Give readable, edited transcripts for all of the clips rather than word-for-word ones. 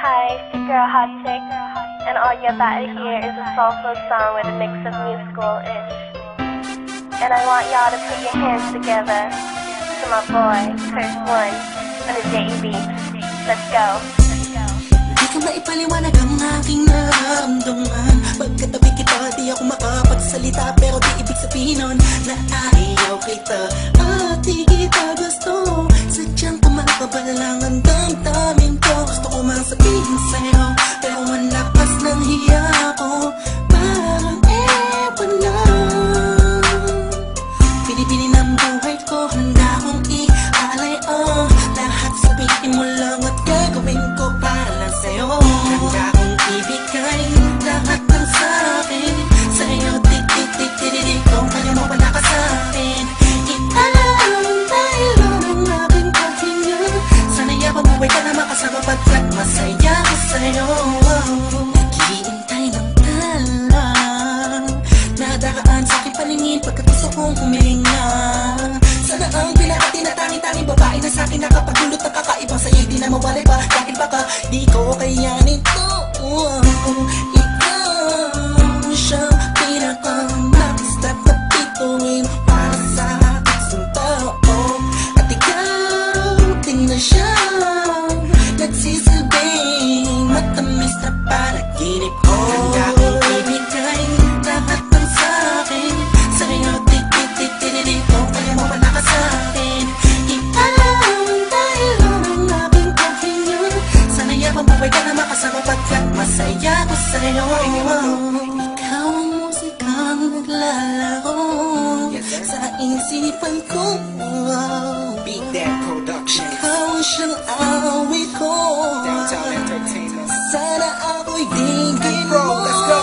Hi, it's your girl Hot Chick, and all you're about to hear is a soulful song with a mix of musical-ish. And I want y'all to put your hands together to my boy, Curse One, on the J.E.B. Let's go. Di ka maipaliwanag ang aking nararamdaman. Pagkatabi kita, di ako makapagsalita, pero di ibig sabihin nun na ayaw kita at di kita gusto. Sadyang kumakabalang ang damdamin ko. Gusto ko mang sabihin sa'yo, pero malakas ng hiya ko. Parang ewan lang, pinipili ng buhay ko, handa kong ialay ang lahat. Sabihin mo lang at gagawin ko para lang sa'yo. Handa kong ibigay lahat ng sa'kin sa'yo. Tik-tik-tik-tik-tik, kung kaya mo wala ka sa'kin. Italang tayo ng aking paghinga. Sana'y mabuhay ka na makasama, pagkat masaya ko sa'yo. Naghihintay ng talang nadaan sa aking paningin, pagkat gusto kong huminga. Sana ang pinakati na tanging-tanging babae na sa'kin nakapagdulot ng kakaibang sa'yo'y di na mawalay pa. Dahil baka di ko kayanin to. Ikaw siyang pinaka-next-step na bituin para sa ating tao. At ikaw din na siyang nagsisilbing matamis na panaginip ko. Handa kong ibigay lahat ng sa'kin sa'yo. Tik-tik-tik-tik-tik, kung kaya mo wala ka sa'kin. Italang tayo ng aking paghinga. Sana'y mabuhay ka na makasama, pagkat masaya ko sa'yo. Ikaw ang musikang naglalaro sa isipan ko. Beat That Production. Ikaw ang siyang awit ko. Downtown Entertainment. Sana ako'y dinggin Bro, mo. let's go.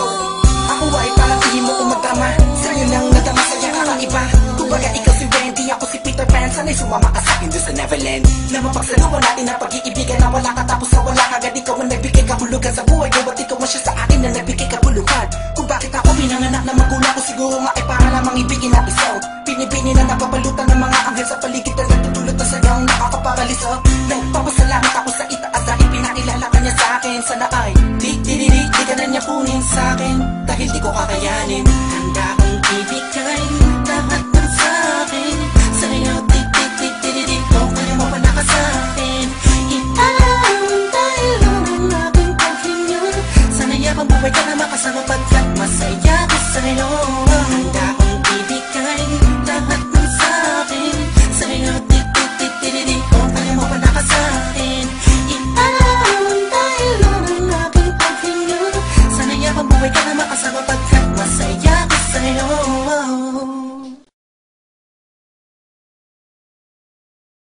Ako ay parang hindi mo umatama. Sa'yo lang nadama, sa'yo kakaiba. Kumbaga ikaw si Wendy, ako si Peter Pan. Sana'y sumama ka sa'kin doon sa Neverland. Na mapagsaluhan natin ang pag-iibigan na wala ka, tapos na wala kagad. Ikaw ang nagbigay kahulugan sa buhay ko, at ikaw ang siya sa akin na nagbigay kahulugan. Kung bakit ako pinanganak na magulang ko, siguro nga ay para lamang ibigin na isaw. Pinipini na napapalutan ng mga anghel sa paligid na nagtutulot na sagang nakakaparaliso. Nagpapasalamat ako sa itaas dahil pinakilala ka niya sa akin. Sana ay di ka na niya punin sa akin, dahil di ko kakayanin.